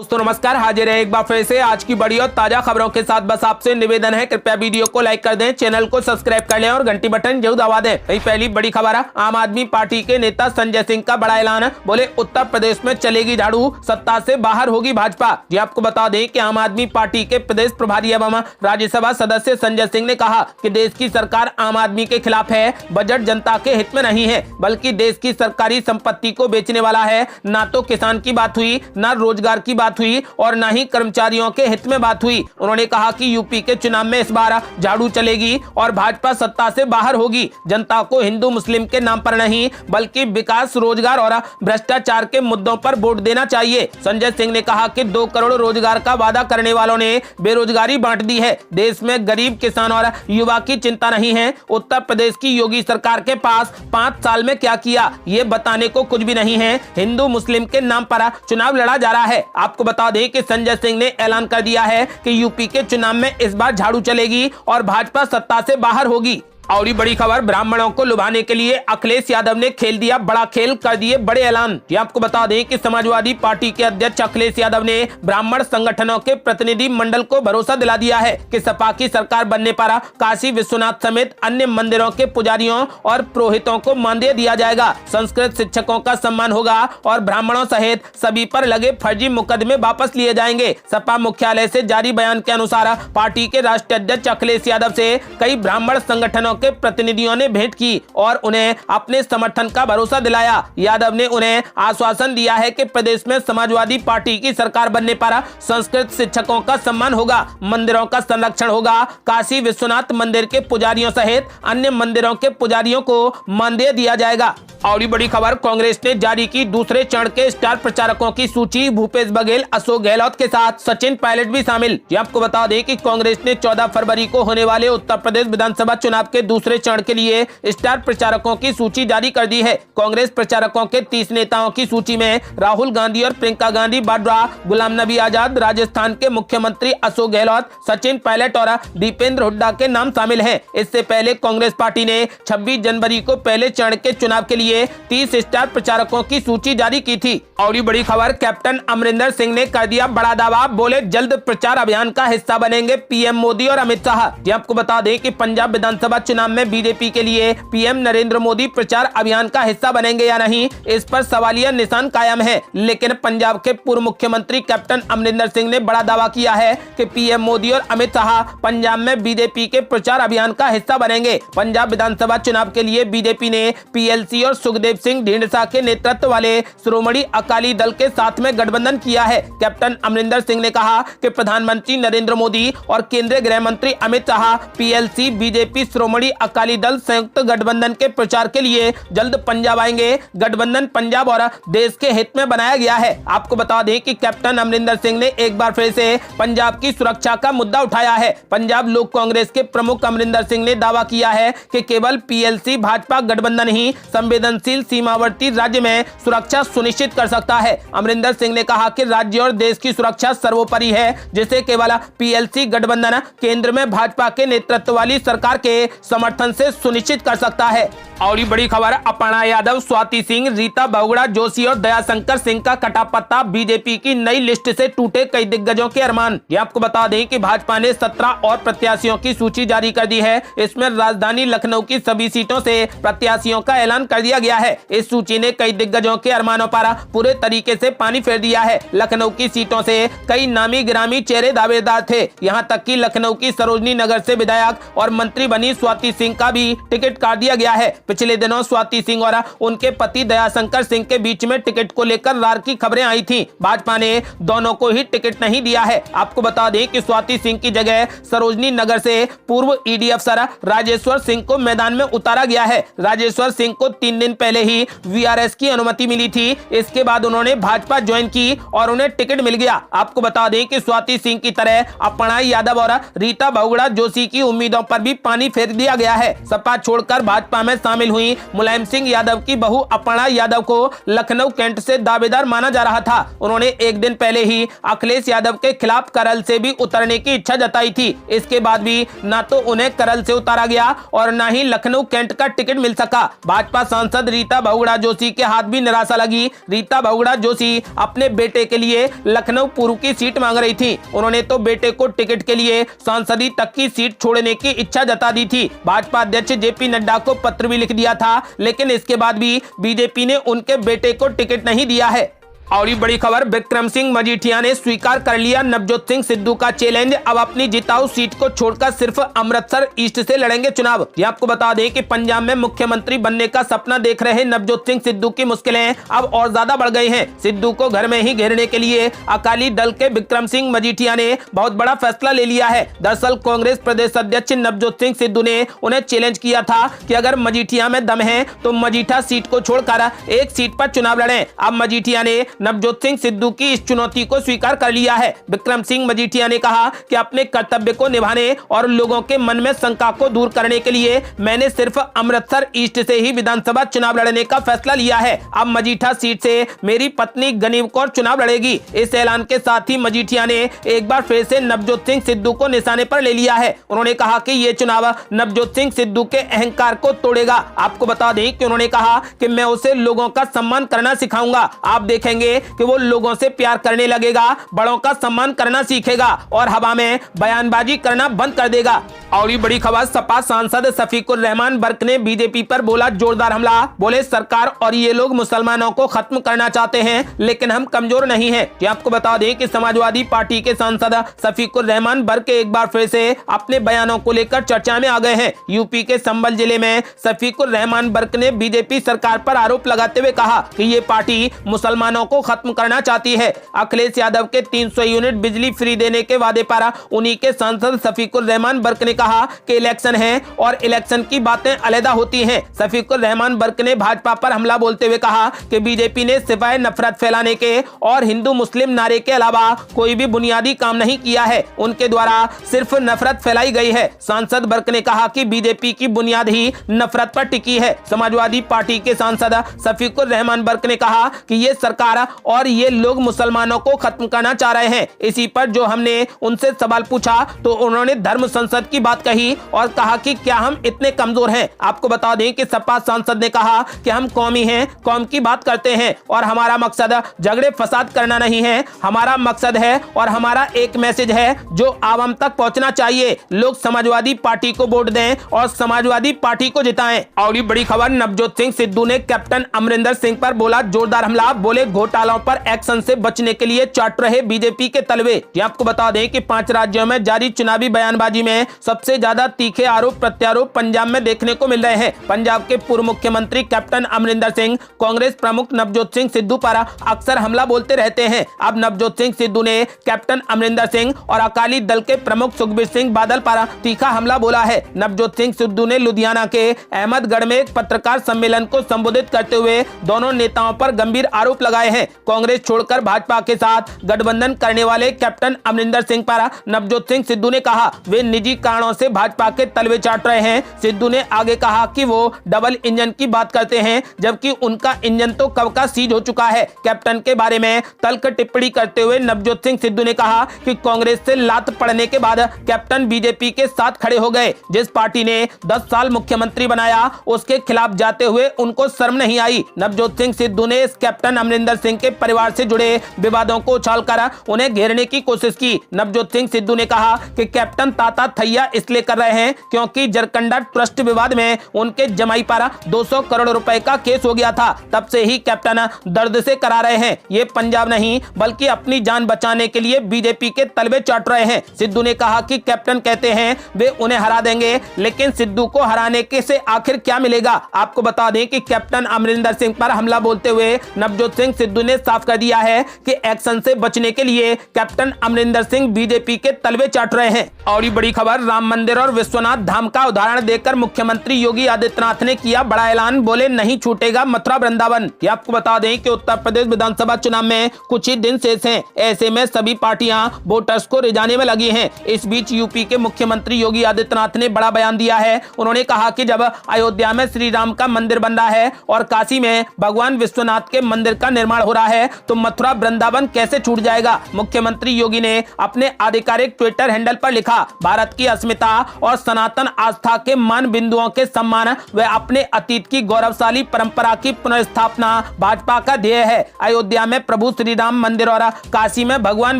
दोस्तों नमस्कार, हाजिर है एक बार फिर से आज की बड़ी और ताजा खबरों के साथ। बस आपसे निवेदन है, कृपया वीडियो को लाइक कर दें, चैनल को सब्सक्राइब कर लें और घंटी बटन जरूर दबा दें। वही पहली बड़ी खबर है, आम आदमी पार्टी के नेता संजय सिंह का बड़ा ऐलान। बोले उत्तर प्रदेश में चलेगी झाड़ू, सत्ता से बाहर होगी भाजपा। जी आपको बता दें कि आम आदमी पार्टी के प्रदेश प्रभारी एवं राज्यसभा सदस्य संजय सिंह ने कहा कि देश की सरकार आम आदमी के खिलाफ है। बजट जनता के हित में नहीं है, बल्कि देश की सरकारी संपत्ति को बेचने वाला है। ना तो किसान की बात हुई, ना रोजगार की बात हुई और ना ही कर्मचारियों के हित में बात हुई। उन्होंने कहा कि यूपी के चुनाव में इस बार झाड़ू चलेगी और भाजपा सत्ता से बाहर होगी। जनता को हिंदू मुस्लिम के नाम पर नहीं, बल्कि विकास, रोजगार और भ्रष्टाचार के मुद्दों पर वोट देना चाहिए। संजय सिंह ने कहा कि 2 करोड़ रोजगार का वादा करने वालों ने बेरोजगारी बांट दी है। देश में गरीब, किसान और युवा की चिंता नहीं है। उत्तर प्रदेश की योगी सरकार के पास 5 साल में क्या किया, ये बताने को कुछ भी नहीं है। हिंदू मुस्लिम के नाम पर चुनाव लड़ा जा रहा है। आपको बता दें कि संजय सिंह ने ऐलान कर दिया है कि यूपी के चुनाव में इस बार झाड़ू चलेगी और भाजपा सत्ता से बाहर होगी। और ये बड़ी खबर, ब्राह्मणों को लुभाने के लिए अखिलेश यादव ने खेल दिया बड़ा खेल, कर दिए बड़े ऐलान। ये आपको बता दें कि समाजवादी पार्टी के अध्यक्ष अखिलेश यादव ने ब्राह्मण संगठनों के प्रतिनिधि मंडल को भरोसा दिला दिया है कि सपा की सरकार बनने पर काशी विश्वनाथ समेत अन्य मंदिरों के पुजारियों और पुरोहितों को मानदेय दिया जाएगा। संस्कृत शिक्षकों का सम्मान होगा और ब्राह्मणों सहित सभी पर लगे फर्जी मुकदमे वापस लिए जाएंगे। सपा मुख्यालय से जारी बयान के अनुसार पार्टी के राष्ट्रीय अध्यक्ष अखिलेश यादव से कई ब्राह्मण संगठनों के प्रतिनिधियों ने भेंट की और उन्हें अपने समर्थन का भरोसा दिलाया। यादव ने उन्हें आश्वासन दिया है कि प्रदेश में समाजवादी पार्टी की सरकार बनने पर संस्कृत शिक्षकों का सम्मान होगा, मंदिरों का संरक्षण होगा, काशी विश्वनाथ मंदिर के पुजारियों सहित अन्य मंदिरों के पुजारियों को मानदेय दिया जाएगा। और ये बड़ी खबर, कांग्रेस ने जारी की दूसरे चरण के स्टार प्रचारकों की सूची। भूपेश बघेल, अशोक गहलोत के साथ सचिन पायलट भी शामिल। ये आपको बता दें कि कांग्रेस ने 14 फरवरी को होने वाले उत्तर प्रदेश विधानसभा चुनाव के दूसरे चरण के लिए स्टार प्रचारकों की सूची जारी कर दी है। कांग्रेस प्रचारकों के 30 नेताओं की सूची में राहुल गांधी और प्रियंका गांधी वाड्रा, गुलाम नबी आजाद, राजस्थान के मुख्यमंत्री अशोक गहलोत, सचिन पायलट और दीपेंद्र हुड्डा के नाम शामिल हैं। इससे पहले कांग्रेस पार्टी ने 26 जनवरी को पहले चरण के चुनाव के लिए 30 स्टार प्रचारकों की सूची जारी की थी। और ये बड़ी खबर, कैप्टन अमरिंदर सिंह ने कर दिया बड़ा दावा। बोले जल्द प्रचार अभियान का हिस्सा बनेंगे पीएम मोदी और अमित शाह। ये आपको बता दें कि पंजाब विधानसभा चुनाव में बीजेपी के लिए पीएम नरेंद्र मोदी प्रचार अभियान का हिस्सा बनेंगे या नहीं, इस पर सवालिया निशान कायम है। लेकिन पंजाब के पूर्व मुख्यमंत्री कैप्टन अमरिंदर सिंह ने बड़ा दावा किया है कि पीएम मोदी और अमित शाह पंजाब में बीजेपी के प्रचार अभियान का हिस्सा बनेंगे। पंजाब विधानसभा चुनाव के लिए बीजेपी ने पीएलसी और सुखदेव सिंह ढींढसा के नेतृत्व वाले श्रोमणी अकाली दल के साथ में गठबंधन किया है। कैप्टन अमरिंदर सिंह ने कहा कि प्रधानमंत्री नरेंद्र मोदी और केंद्रीय गृह मंत्री अमित शाह पीएलसी, बीजेपी, श्रोमणी अकाली दल संयुक्त गठबंधन के प्रचार के लिए जल्द पंजाब आएंगे। गठबंधन पंजाब और देश के हित में बनाया गया है। आपको बता दें कि कैप्टन अमरिंदर सिंह ने एक बार फिर से पंजाब की सुरक्षा का मुद्दा उठाया है। पंजाब लोक कांग्रेस के प्रमुख अमरिंदर सिंह ने दावा किया है कि केवल पीएलसी भाजपा गठबंधन ही संवेदनशील सीमावर्ती राज्य में सुरक्षा सुनिश्चित कर सकता है। अमरिंदर सिंह ने कहा कि राज्य और देश की सुरक्षा सर्वोपरि है, जिसे केवल पीएलसी गठबंधन केंद्र में भाजपा के नेतृत्व वाली सरकार के समर्थन से सुनिश्चित कर सकता है। और ये बड़ी खबर, अपर्णा यादव, स्वाति सिंह, रीता बहुगुणा जोशी और दयाशंकर सिंह का कटा पत्ता। बीजेपी की नई लिस्ट से टूटे कई दिग्गजों के अरमान। ये आपको बता दें कि भाजपा ने 17 और प्रत्याशियों की सूची जारी कर दी है। इसमें राजधानी लखनऊ की सभी सीटों से प्रत्याशियों का ऐलान कर दिया गया है। इस सूची ने कई दिग्गजों के अरमानों पर पूरे तरीके से पानी फेर दिया है। लखनऊ की सीटों से कई नामी गिरामी चेहरे दावेदार थे। यहाँ तक कि लखनऊ की सरोजनी नगर से विधायक और मंत्री बनी स्वाति सिंह का भी टिकट काट दिया गया है। पिछले दिनों स्वाति सिंह और उनके पति दयाशंकर सिंह के बीच में टिकट को लेकर रार की खबरें आई थीं। भाजपा ने दोनों को ही टिकट नहीं दिया है। आपको बता दें कि स्वाति सिंह की जगह सरोजनी नगर से पूर्व ईडी अफसर राजेश्वर सिंह को मैदान में उतारा गया है। राजेश्वर सिंह को 3 दिन पहले ही वीआरएस की अनुमति मिली थी। इसके बाद उन्होंने भाजपा ज्वाइन की और उन्हें टिकट मिल गया। आपको बता दें कि स्वाति सिंह की तरह अपर्णा यादव और रीता बहुगुणा जोशी की उम्मीदों पर भी पानी फेर दिया गया है। सपा छोड़कर भाजपा में शामिल हुई मुलायम सिंह यादव की बहू अपर्णा यादव को लखनऊ कैंट से दावेदार माना जा रहा था। उन्होंने एक दिन पहले ही अखिलेश यादव के खिलाफ करल से भी उतरने की इच्छा जताई थी। इसके बाद भी न तो उन्हें करल से उतारा गया और न ही लखनऊ कैंट का टिकट मिल सका। भाजपा सांसद रीता बहुगुणा जोशी के हाथ भी निराशा लगी। रीता बहुगुणा जोशी अपने बेटे के लिए लखनऊ पूर्व की सीट मांग रही थी। उन्होंने तो बेटे को टिकट के लिए सांसदी तक की सीट छोड़ने की इच्छा जता दी थी। भाजपा अध्यक्ष जेपी नड्डा को पत्र भी लिख दिया था, लेकिन इसके बाद भी बीजेपी ने उनके बेटे को टिकट नहीं दिया है। और ये बड़ी खबर, विक्रम सिंह मजीठिया ने स्वीकार कर लिया नवजोत सिंह सिद्धू का चैलेंज। अब अपनी जिताऊ सीट को छोड़कर सिर्फ अमृतसर ईस्ट से लड़ेंगे चुनाव। ये आपको बता दें कि पंजाब में मुख्यमंत्री बनने का सपना देख रहे नवजोत सिंह सिद्धू की मुश्किलें अब और ज्यादा बढ़ गई हैं। सिद्धू को घर में ही घेरने के लिए अकाली दल के विक्रम सिंह मजीठिया ने बहुत बड़ा फैसला ले लिया है। दरअसल कांग्रेस प्रदेश अध्यक्ष नवजोत सिंह सिद्धू ने उन्हें चैलेंज किया था कि अगर मजीठिया में दम है तो मजीठा सीट को छोड़कर एक सीट पर चुनाव लड़ें। अब मजीठिया ने नवजोत सिंह सिद्धू की इस चुनौती को स्वीकार कर लिया है। विक्रम सिंह मजीठिया ने कहा कि अपने कर्तव्य को निभाने और लोगों के मन में शंका को दूर करने के लिए मैंने सिर्फ अमृतसर ईस्ट से ही विधानसभा चुनाव लड़ने का फैसला लिया है। अब मजीठा सीट से मेरी पत्नी गनीम कौर चुनाव लड़ेगी। इस ऐलान के साथ ही मजीठिया ने एक बार फिर से नवजोत सिंह सिद्धू को निशाने पर ले लिया है। उन्होंने कहा कि ये चुनाव नवजोत सिंह सिद्धू के अहंकार को तोड़ेगा। आपको बता दें कि उन्होंने कहा कि मैं उसे लोगों का सम्मान करना सिखाऊंगा। आप देखेंगे कि वो लोगों से प्यार करने लगेगा, बड़ों का सम्मान करना सीखेगा और हवा में बयानबाजी करना बंद कर देगा। और ये बड़ी खबर, सपा सांसद शफीकुर रहमान बर्क ने बीजेपी पर बोला जोरदार हमला। बोले सरकार और ये लोग मुसलमानों को खत्म करना चाहते हैं, लेकिन हम कमजोर नहीं हैं। ये आपको बता दें कि समाजवादी पार्टी के सांसद शफीकुर रहमान बर्क एक बार फिर से अपने बयानों को लेकर चर्चा में आ गए हैं। यूपी के संभल जिले में शफीकुर रहमान बर्क ने बीजेपी सरकार पर आरोप लगाते हुए कहा कि ये पार्टी मुसलमानों को खत्म करना चाहती है। अखिलेश यादव के 300 यूनिट बिजली फ्री देने के वादे पर उन्हीं के सांसद शफीकुर रहमान बर्क ने कहा कि इलेक्शन है और इलेक्शन की बातें अलग होती हैं। शफीकुर रहमान बर्क ने भाजपा पर हमला बोलते हुए कहा कि बीजेपी ने सिवाय नफरत फैलाने के और हिंदू मुस्लिम नारे के अलावा कोई भी बुनियादी काम नहीं किया है। उनके द्वारा सिर्फ नफरत फैलाई गई है। सांसद बर्क ने कहा कि बीजेपी की बुनियाद ही नफरत पर टिकी है। समाजवादी पार्टी के सांसद शफीकुर रहमान बर्क ने कहा कि ये सरकार और ये लोग मुसलमानों को खत्म करना चाह रहे हैं। इसी पर जो हमने उनसे सवाल पूछा तो उन्होंने धर्म संसद की बात कही और कहा कि क्या हम इतने कमजोर हैं। आपको बता दें कि सपा सांसद ने कहा कि हम कौमी हैं, कौम की बात करते हैं और हमारा मकसद झगड़े फसाद करना नहीं है। हमारा मकसद है और हमारा एक मैसेज है जो आवाम तक पहुंचना चाहिए। लोग समाजवादी पार्टी को वोट दें और समाजवादी पार्टी को जिताएं। और ये बड़ी खबर, नवजोत सिंह सिद्धू ने कैप्टन अमरिंदर सिंह पर बोला जोरदार हमला। बोले घोटालों पर एक्शन से बचने के लिए चाट रहे बीजेपी के तलवे। आपको बता दें कि 5 राज्यों में जारी चुनावी बयानबाजी में सबसे ज्यादा तीखे आरोप प्रत्यारोप पंजाब में देखने को मिल रहे हैं। पंजाब के पूर्व मुख्यमंत्री कैप्टन अमरिंदर सिंह कांग्रेस प्रमुख नवजोत सिंह सिद्धू पर अक्सर हमला बोलते रहते हैं। अब नवजोत सिंह सिद्धू ने कैप्टन अमरिंदर सिंह और अकाली दल के प्रमुख सुखबीर सिंह बादल पर तीखा हमला बोला है। नवजोत सिंह सिद्धू ने लुधियाना के अहमदगढ़ में एक पत्रकार सम्मेलन को संबोधित करते हुए दोनों नेताओं पर गंभीर आरोप लगाए हैं। कांग्रेस छोड़कर भाजपा के साथ गठबंधन करने वाले कैप्टन अमरिंदर सिंह पर नवजोत सिंह सिद्धू ने कहा वे निजी कारणों से भाजपा के तलवे चाट रहे हैं। सिद्धू ने आगे कहा कि वो डबल इंजन की बात करते हैं, जबकि उनका इंजन तो कब का सीज हो चुका है। कैप्टन के बारे में तल्ख टिप्पणी करते हुए नवजोत सिंह सिद्धू ने कहा कि कांग्रेस से लात पड़ने के बाद कैप्टन बीजेपी के साथ खड़े हो गए। जिस पार्टी ने 10 साल मुख्यमंत्री बनाया उसके खिलाफ जाते हुए उनको शर्म नहीं आई। नवजोत सिंह सिद्धू ने इस कैप्टन अमरिंदर सिंह के परिवार से जुड़े विवादों को उछालकर उन्हें घेरने की कोशिश की। नवजोत सिंह सिद्धू ने कहा कि कैप्टन ताता थैया इसलिए कर रहे हैं क्योंकि जरकंडा ट्रस्ट विवाद में उनके जमाई पर 200 करोड़ रुपए का केस हो गया था। तब से ही कैप्टन दर्द से करा रहे हैं। ये पंजाब नहीं बल्कि अपनी जान बचाने के लिए बीजेपी के तलवे चाट रहे हैं। सिद्धू ने कहा कि कैप्टन कहते हैं वे उन्हें हरा देंगे, लेकिन सिद्धू को हराने के से आखिर क्या मिलेगा। आपको बता दें कि कैप्टन अमरिंदर सिंह पर हमला बोलते हुए नवजोत सिंह सिद्धू न्यूज ने साफ कर दिया है कि एक्शन से बचने के लिए कैप्टन अमरिंदर सिंह बीजेपी के तलवे चाट रहे हैं। और ये बड़ी खबर, राम मंदिर और विश्वनाथ धाम का उदाहरण देकर मुख्यमंत्री योगी आदित्यनाथ ने किया बड़ा ऐलान, बोले नहीं छूटेगा मथुरा वृंदावन। ये आपको बता दें कि उत्तर प्रदेश विधानसभा चुनाव में कुछ ही दिन शेष हैं, ऐसे में सभी पार्टियां वोटर्स को रिझाने में लगी हैं। इस बीच यूपी के मुख्यमंत्री योगी आदित्यनाथ ने बड़ा बयान दिया है। उन्होंने कहा कि जब अयोध्या में श्री राम का मंदिर बन रहा है और काशी में भगवान विश्वनाथ के मंदिर का निर्माण हो रहा है तो मथुरा वृंदावन कैसे छूट जाएगा। मुख्यमंत्री योगी ने अपने आधिकारिक ट्विटर हैंडल पर लिखा, भारत की अस्मिता और सनातन आस्था के मान बिंदुओं के सम्मान व अपने अतीत की गौरवशाली परंपरा की पुनर्स्थापना भाजपा का ध्येय है। अयोध्या में प्रभु श्री राम मंदिर और काशी में भगवान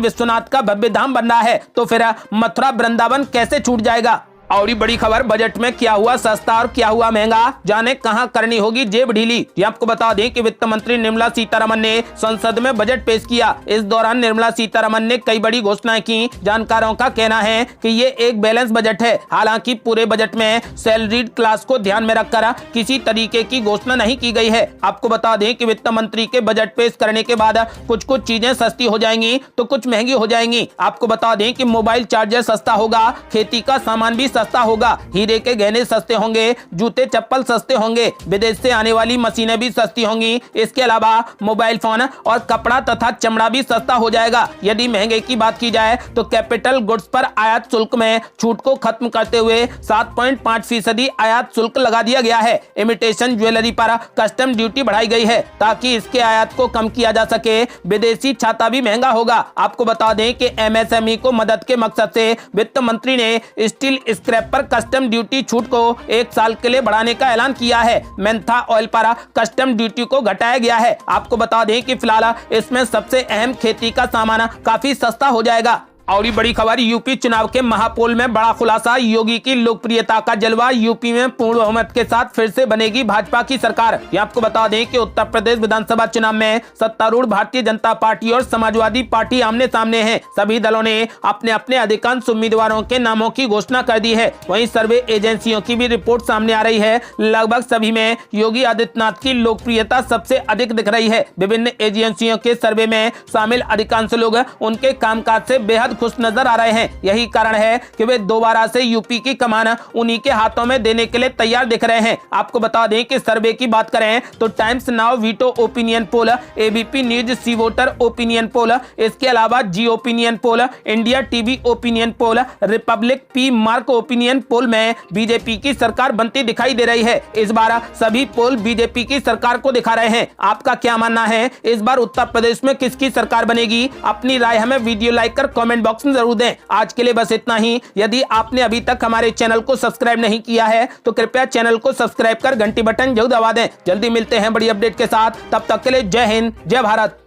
विश्वनाथ का भव्य धाम बन रहा है तो फिर मथुरा वृंदावन कैसे छूट जाएगा। और ये बड़ी खबर, बजट में क्या हुआ सस्ता और क्या हुआ महंगा, जाने कहां करनी होगी जेब ढीली। ये आपको बता दें कि वित्त मंत्री निर्मला सीतारमण ने संसद में बजट पेश किया। इस दौरान निर्मला सीतारमण ने कई बड़ी घोषणाएं की। जानकारों का कहना है कि ये एक बैलेंस बजट है। हालांकि पूरे बजट में सैलरीड क्लास को ध्यान में रखकर किसी तरीके की घोषणा नहीं की गई है। आपको बता दें कि वित्त मंत्री के बजट पेश करने के बाद कुछ चीजें सस्ती हो जाएंगी तो कुछ महंगी हो जाएंगी। आपको बता दें कि मोबाइल चार्जर सस्ता होगा, खेती का सामान भी सस्ता होगा, हीरे के गहने सस्ते होंगे, जूते चप्पल सस्ते होंगे, विदेश से आने वाली मशीनें भी सस्ती होंगी। इसके अलावा मोबाइल फोन और कपड़ा तथा चमड़ा भी सस्ता हो जाएगा। यदि महंगे की बात की जाए तो कैपिटल गुड्स पर आयात शुल्क में छूट को खत्म करते हुए 7.5% आयात शुल्क लगा दिया गया है। इमिटेशन ज्वेलरी पर कस्टम ड्यूटी बढ़ाई गई है ताकि इसके आयात को कम किया जा सके। विदेशी छाता भी महंगा होगा। आपको बता दें कि एमएसएमई को मदद के मकसद से वित्त मंत्री ने स्टील स्क्रैप पर कस्टम ड्यूटी छूट को 1 साल के लिए बढ़ाने का ऐलान किया है। मेंथा ऑयल पर कस्टम ड्यूटी को घटाया गया है। आपको बता दें कि फिलहाल इसमें सबसे अहम खेती का सामान काफी सस्ता हो जाएगा। और ये बड़ी खबर, यूपी चुनाव के महापोल में बड़ा खुलासा, योगी की लोकप्रियता का जलवा, यूपी में पूर्ण बहुमत के साथ फिर से बनेगी भाजपा की सरकार। ये आपको बता दें कि उत्तर प्रदेश विधानसभा चुनाव में सत्तारूढ़ भारतीय जनता पार्टी और समाजवादी पार्टी आमने सामने हैं। सभी दलों ने अपने अपने अधिकांश उम्मीदवारों के नामों की घोषणा कर दी है। वहीं सर्वे एजेंसियों की भी रिपोर्ट सामने आ रही है। लगभग सभी में योगी आदित्यनाथ की लोकप्रियता सबसे अधिक दिख रही है। विभिन्न एजेंसियों के सर्वे में शामिल अधिकांश लोग उनके कामकाज से बेहद खुश नजर आ रहे हैं। यही कारण है कि वे दोबारा से यूपी की कमान उन्हीं के हाथों में देने के लिए तैयार दिख रहे हैं। आपको बता दें कि सर्वे की बात करें तो Times Now veto opinion poll, ABP News C voter opinion poll, इसके अलावा Zee opinion poll, India TV opinion poll, Republic P mark opinion poll में बीजेपी की सरकार बनती दिखाई दे रही है। इस बार सभी पोल बीजेपी की सरकार को दिखा रहे हैं। आपका क्या मानना है, इस बार उत्तर प्रदेश में किसकी सरकार बनेगी? अपनी राय हमें वीडियो लाइक कर कमेंट बॉक्स में जरूर दें। आज के लिए बस इतना ही। यदि आपने अभी तक हमारे चैनल को सब्सक्राइब नहीं किया है तो कृपया चैनल को सब्सक्राइब कर घंटी बटन जरूर दबा दें। जल्दी मिलते हैं बड़ी अपडेट के साथ, तब तक के लिए जय हिंद, जय भारत।